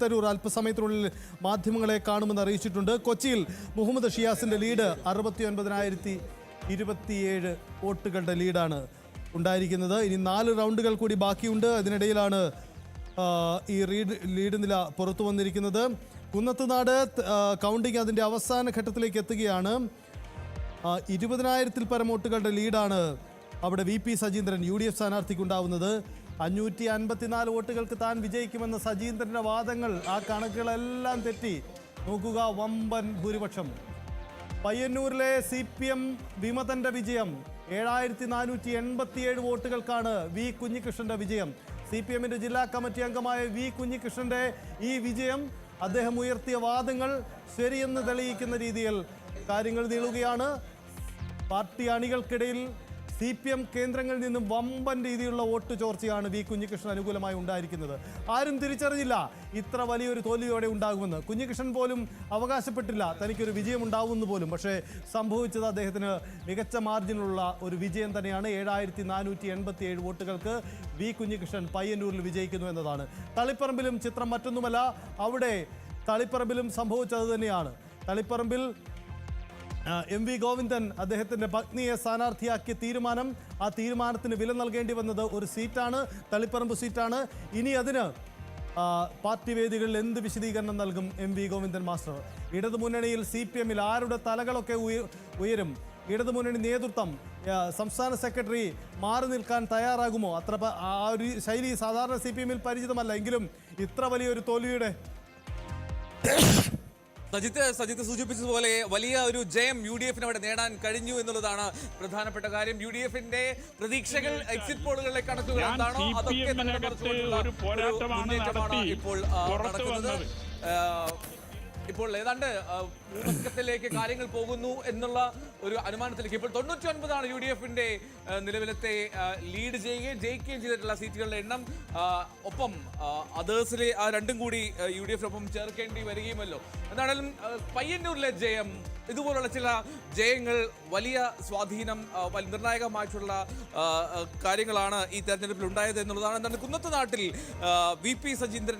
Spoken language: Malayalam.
തരൂർ അല്പസമയത്തിനുള്ളിൽ മാധ്യമങ്ങളെ കാണുമെന്ന് അറിയിച്ചിട്ടുണ്ട്. കൊച്ചിയിൽ മുഹമ്മദ് ഷിയാസിന്റെ ലീഡ് 69,027 വോട്ടുകളുടെ ലീഡാണ് ഉണ്ടായിരിക്കുന്നത്. ഇനി 4 റൗണ്ടുകൾ കൂടി ബാക്കിയുണ്ട്. അതിനിടയിലാണ് ഈ ലീഡ് നില പുറത്തു വന്നിരിക്കുന്നത്. കുന്നത്തുനാട് കൗണ്ടിങ് അതിൻ്റെ അവസാന ഘട്ടത്തിലേക്ക് എത്തുകയാണ്. 20,000-ൽ പരം വോട്ടുകളുടെ ലീഡാണ് അവിടെ VP സജീന്ദ്രൻ UDF സ്ഥാനാർത്ഥിക്ക് ഉണ്ടാവുന്നത്. 554 വോട്ടുകൾക്ക് താൻ വിജയിക്കുമെന്ന സജീന്ദ്രന്റെ വാദങ്ങൾ, ആ കണക്കുകളെല്ലാം തെറ്റി. നോക്കുക, വമ്പൻ ഭൂരിപക്ഷം. പയ്യന്നൂരിലെ CPM വിമതന്റെ വിജയം 7487 വോട്ടുകൾക്കാണ് V കുഞ്ഞികൃഷ്ണന്റെ വിജയം. CPMന്റെ ജില്ലാ കമ്മിറ്റി അംഗമായ V കുഞ്ഞികൃഷ്ണന്റെ ഈ വിജയം, അദ്ദേഹം ഉയർത്തിയ വാദങ്ങൾ ശരിയെന്ന് തെളിയിക്കുന്ന രീതിയിൽ കാര്യങ്ങൾ നീളുകയാണ്. പാർട്ടി അണികൾക്കിടയിൽ CPM കേന്ദ്രങ്ങളിൽ നിന്നും വമ്പൻ രീതിയിലുള്ള വോട്ട് ചോർച്ചയാണ് V കുഞ്ഞികൃഷ്ണൻ അനുകൂലമായി ഉണ്ടായിരിക്കുന്നത്. ആരും തിരിച്ചറിഞ്ഞില്ല ഇത്ര വലിയൊരു തോൽവിയോടെ ഉണ്ടാകുമെന്ന്. കുഞ്ഞികൃഷ്ണൻ പോലും അവകാശപ്പെട്ടില്ല തനിക്കൊരു വിജയം ഉണ്ടാവുമെന്ന് പോലും. പക്ഷേ സംഭവിച്ചത് അദ്ദേഹത്തിന് മികച്ച മാർജിനുള്ള ഒരു വിജയം തന്നെയാണ്. 7487 വോട്ടുകൾക്ക് V കുഞ്ഞികൃഷ്ണൻ പയ്യന്നൂരിൽ വിജയിക്കുന്നു എന്നതാണ്. തളിപ്പറമ്പിലും ചിത്രം മറ്റൊന്നുമല്ല. അവിടെ തളിപ്പറമ്പിലും സംഭവിച്ചത് തന്നെയാണ്. തളിപ്പറമ്പിൽ MV ഗോവിന്ദൻ അദ്ദേഹത്തിൻ്റെ പത്നിയെ സ്ഥാനാർത്ഥിയാക്കിയ തീരുമാനം, ആ തീരുമാനത്തിന് വില നൽകേണ്ടി വന്നത് ഒരു സീറ്റാണ്, തളിപ്പറമ്പ് സീറ്റാണ്. ഇനി അതിന് പാർട്ടി വേദികളിൽ എന്ത് വിശദീകരണം നൽകും MV ഗോവിന്ദൻ മാസ്റ്റർ? ഇടതുമുന്നണിയിൽ CPMൽ ആരുടെ തലകളൊക്കെ ഉയരും? ഇടതുമുന്നണി നേതൃത്വം, സംസ്ഥാന സെക്രട്ടറി മാറി നിൽക്കാൻ തയ്യാറാകുമോ? ആ ഒരു ശൈലി സാധാരണ CPMൽ പരിചിതമല്ല. എങ്കിലും ഇത്ര വലിയൊരു തോൽവിയുടെ സജിത്ത് സൂചിപ്പിച്ചതുപോലെ വലിയ ഒരു ജയം UDFന് അവിടെ നേടാൻ കഴിഞ്ഞു എന്നുള്ളതാണ് പ്രധാനപ്പെട്ട കാര്യം. UDFന്റെ പ്രതീക്ഷകൾ എക്സിറ്റ് പോളുകളിലെ കണക്കുകൾ എന്താണോ അതൊക്കെ മുന്നേറ്റമാണ് ഇപ്പോൾ നടക്കുന്നത്. ഇപ്പോൾ ഏതാണ്ട് ഭൂപക്കത്തിലേക്ക് കാര്യങ്ങൾ പോകുന്നു എന്നുള്ള ഒരു അനുമാനത്തിലേക്ക്. ഇപ്പോൾ 99 UDFന്റെ നിലവിലത്തെ ലീഡ് ജയിക്കുകയും ചെയ്തിട്ടുള്ള സീറ്റുകളുടെ എണ്ണം. ഒപ്പം അതേഴ്സിലെ ആ രണ്ടും കൂടി UDFനൊപ്പം ചേർക്കേണ്ടി വരികയുമല്ലോ. എന്താണെങ്കിലും പയ്യന്നൂരിലെ ജയം, ഇതുപോലുള്ള ചില ജയങ്ങൾ വലിയ സ്വാധീനം, നിർണായകമായിട്ടുള്ള കാര്യങ്ങളാണ് ഈ തെരഞ്ഞെടുപ്പിൽ ഉണ്ടായത് എന്നുള്ളതാണ്. എന്താണ് കുന്നത്തുനാട്ടിൽ VP സജീന്ദ്രൻ